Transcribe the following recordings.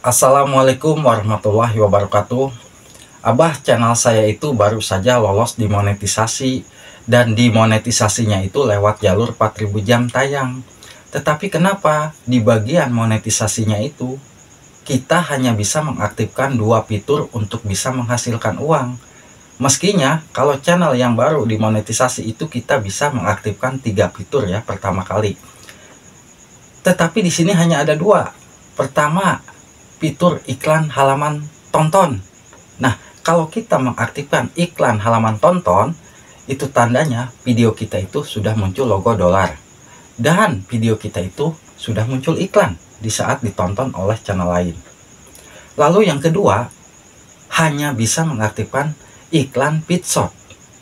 Assalamualaikum warahmatullahi wabarakatuh. Abah, channel saya itu baru saja lolos dimonetisasi, dan dimonetisasinya itu lewat jalur 4000 jam tayang. Tetapi kenapa di bagian monetisasinya itu kita hanya bisa mengaktifkan 2 fitur untuk bisa menghasilkan uang? Meskinya kalau channel yang baru dimonetisasi itu kita bisa mengaktifkan 3 fitur ya pertama kali. Tetapi di sini hanya ada 2. Pertama, fitur iklan halaman tonton. Nah, kalau kita mengaktifkan iklan halaman tonton, itu tandanya video kita itu sudah muncul logo dolar. Dan video kita itu sudah muncul iklan di saat ditonton oleh channel lain. Lalu yang kedua, hanya bisa mengaktifkan iklan feedshot.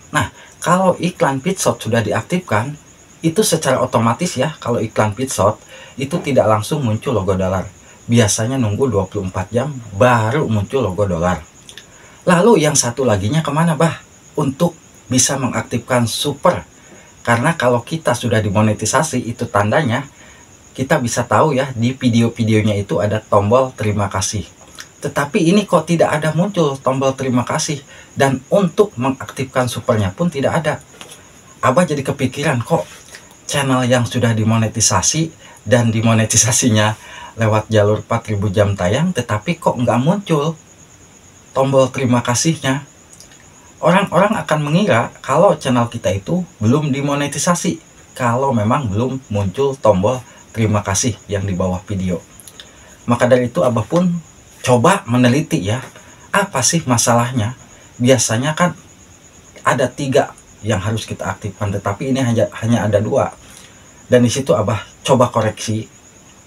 Nah, kalau iklan feedshot sudah diaktifkan, itu secara otomatis ya, kalau iklan feedshot itu tidak langsung muncul logo dolar. Biasanya nunggu 24 jam baru muncul logo dolar. Lalu yang satu laginya kemana, Bah? Untuk bisa mengaktifkan super. Karena kalau kita sudah dimonetisasi, itu tandanya kita bisa tahu ya, di video-videonya itu ada tombol terima kasih. Tetapi ini kok tidak ada muncul tombol terima kasih, dan untuk mengaktifkan supernya pun tidak ada. Abah jadi kepikiran, kok channel yang sudah dimonetisasi dan dimonetisasinya lewat jalur 4000 jam tayang, tetapi kok nggak muncul tombol terima kasihnya. Orang-orang akan mengira kalau channel kita itu belum dimonetisasi kalau memang belum muncul tombol terima kasih yang di bawah video. Maka dari itu Abah pun coba meneliti ya, apa sih masalahnya. Biasanya kan ada 3 yang harus kita aktifkan, tetapi ini hanya ada 2. Dan disitu Abah coba koreksi,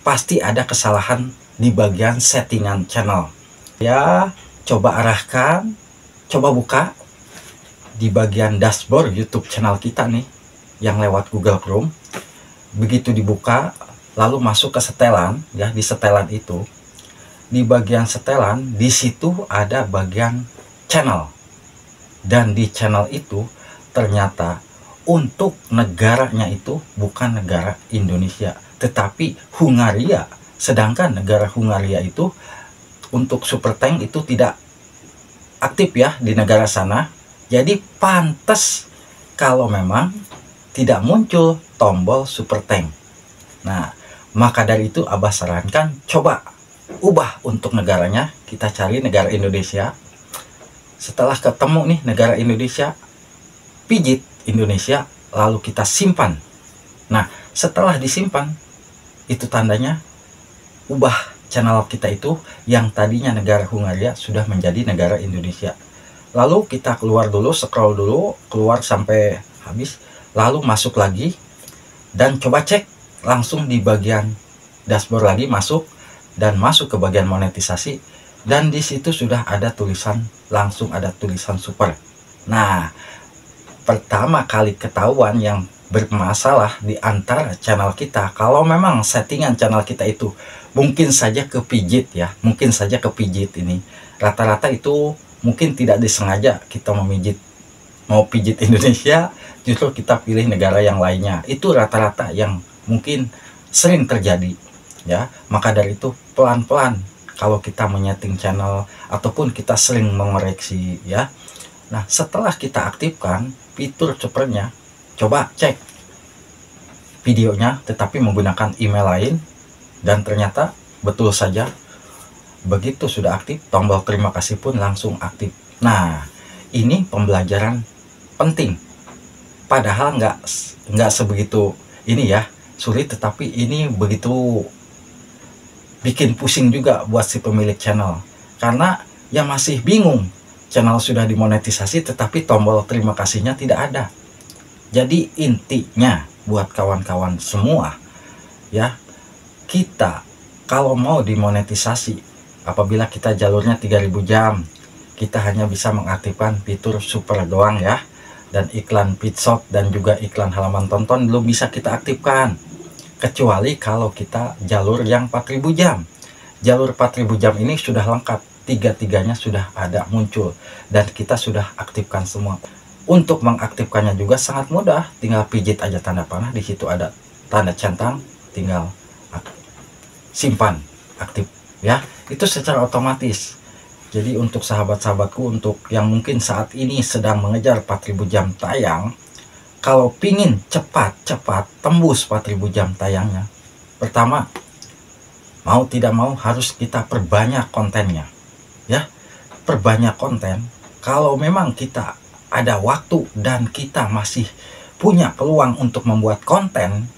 pasti ada kesalahan di bagian settingan channel. Ya, coba arahkan, coba buka di bagian dashboard YouTube channel kita nih, yang lewat Google Chrome. Begitu dibuka, lalu masuk ke setelan, ya di setelan itu, di bagian setelan, di situ ada bagian channel. Dan di channel itu ternyata untuk negaranya itu bukan negara Indonesia, tetapi Hungaria. Sedangkan negara Hungaria itu untuk super tank itu tidak aktif ya di negara sana. Jadi pantas kalau memang tidak muncul tombol super tank. Nah, maka dari itu Abah sarankan coba ubah untuk negaranya. Kita cari negara Indonesia. Setelah ketemu nih negara Indonesia, pijit Indonesia, lalu kita simpan. Nah, setelah disimpan, itu tandanya ubah channel kita itu yang tadinya negara Hungaria sudah menjadi negara Indonesia. Lalu kita keluar dulu, scroll dulu, keluar sampai habis, lalu masuk lagi dan coba cek langsung di bagian dashboard lagi, masuk dan masuk ke bagian monetisasi, dan di situ sudah ada tulisan, langsung ada tulisan super. Nah, pertama kali ketahuan yang bermasalah di antara channel kita, kalau memang settingan channel kita itu mungkin saja kepijit ya, mungkin saja kepijit ini. Rata-rata itu mungkin tidak disengaja kita mau pijit Indonesia, justru kita pilih negara yang lainnya. Itu rata-rata yang mungkin sering terjadi ya. Maka dari itu pelan-pelan kalau kita menyeting channel ataupun kita sering mengoreksi ya. Nah, setelah kita aktifkan fitur supernya, coba cek videonya tetapi menggunakan email lain, dan ternyata betul saja begitu sudah aktif, tombol terima kasih pun langsung aktif. Nah, ini pembelajaran penting. Padahal nggak sebegitu ini ya, sulit, tetapi ini begitu bikin pusing juga buat si pemilik channel. Karena ya masih bingung, channel sudah dimonetisasi tetapi tombol terima kasihnya tidak ada. Jadi intinya buat kawan-kawan semua ya, kita kalau mau dimonetisasi, apabila kita jalurnya 3000 jam, kita hanya bisa mengaktifkan fitur super doang ya. Dan iklan feedshot dan juga iklan halaman tonton belum bisa kita aktifkan. Kecuali kalau kita jalur yang 4000 jam. Jalur 4000 jam ini sudah lengkap, 3-tiganya sudah ada muncul dan kita sudah aktifkan semua. Untuk mengaktifkannya juga sangat mudah, tinggal pijit aja tanda panah, di situ ada tanda centang, tinggal simpan aktif ya. itu secara otomatis. Jadi untuk sahabat-sahabatku, untuk yang mungkin saat ini sedang mengejar 4000 jam tayang, kalau pingin cepat-cepat tembus 4000 jam tayangnya, pertama, mau tidak mau harus kita perbanyak kontennya, ya. Perbanyak konten. Kalau memang kita ada waktu dan kita masih punya peluang untuk membuat konten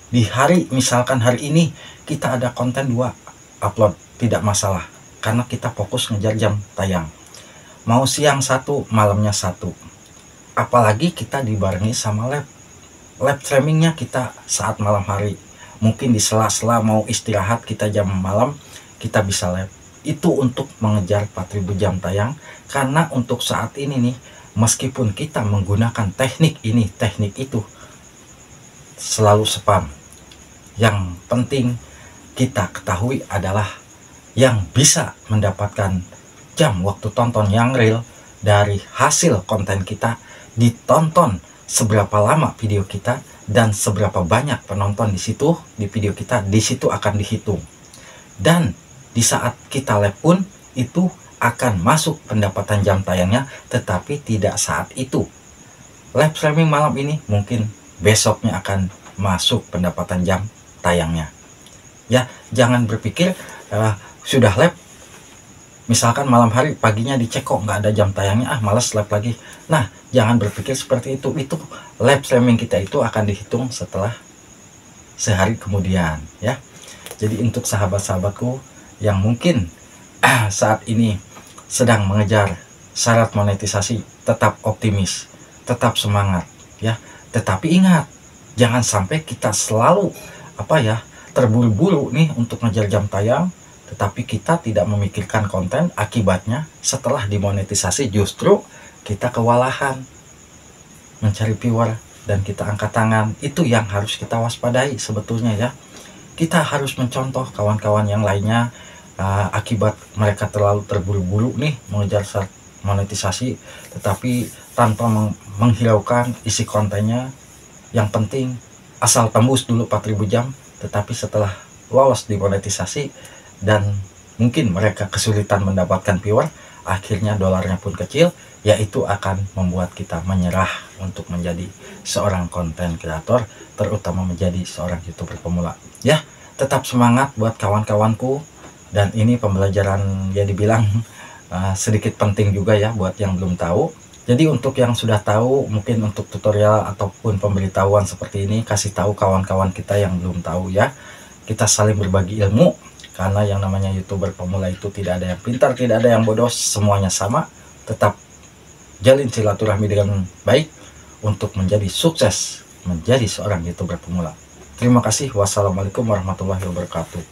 di hari, misalkan hari ini kita ada konten 2 upload, tidak masalah, karena kita fokus ngejar jam tayang. Mau siang 1, malamnya 1. Apalagi kita dibarengi sama live streamingnya kita saat malam hari. Mungkin di sela-sela mau istirahat kita jam malam, kita bisa live. Itu untuk mengejar 4000 jam tayang. Karena untuk saat ini nih, meskipun kita menggunakan teknik ini, teknik itu, selalu spam. Yang penting kita ketahui adalah yang bisa mendapatkan jam waktu tonton yang real dari hasil konten kita, ditonton seberapa lama video kita dan seberapa banyak penonton di situ, di video kita, di situ akan dihitung. Dan di saat kita live pun itu akan masuk pendapatan jam tayangnya, tetapi tidak saat itu. Live streaming malam ini mungkin besoknya akan masuk pendapatan jam tayangnya. Ya, jangan berpikir sudah live, misalkan malam hari, paginya dicek kok nggak ada jam tayangnya, males live lagi. Nah, jangan berpikir seperti itu. Itu live streaming kita itu akan dihitung setelah sehari kemudian, ya. Jadi untuk sahabat-sahabatku yang mungkin saat ini sedang mengejar syarat monetisasi, tetap optimis, tetap semangat, ya. Tetapi ingat, jangan sampai kita selalu terburu-buru nih untuk ngejar jam tayang, tetapi kita tidak memikirkan konten. Akibatnya setelah dimonetisasi justru kita kewalahan mencari viewer dan kita angkat tangan. Itu yang harus kita waspadai sebetulnya, ya. Kita harus mencontoh kawan-kawan yang lainnya, akibat mereka terlalu terburu-buru nih mengejar monetisasi, tetapi tanpa menghiraukan isi kontennya. Yang penting asal tembus dulu 4000 jam, tetapi setelah lolos dimonetisasi dan mungkin mereka kesulitan mendapatkan viewer, akhirnya dolarnya pun kecil, yaitu akan membuat kita menyerah untuk menjadi seorang konten kreator, terutama menjadi seorang YouTuber pemula. Ya, tetap semangat buat kawan-kawanku, dan ini pembelajaran ya dibilang sedikit penting juga ya buat yang belum tahu. Jadi untuk yang sudah tahu, mungkin untuk tutorial ataupun pemberitahuan seperti ini, kasih tahu kawan-kawan kita yang belum tahu, ya. Kita saling berbagi ilmu, karena yang namanya YouTuber pemula itu tidak ada yang pintar, tidak ada yang bodoh, semuanya sama. Tetap jalin silaturahmi dengan baik untuk menjadi sukses, menjadi seorang YouTuber pemula. Terima kasih. Wassalamualaikum warahmatullahi wabarakatuh.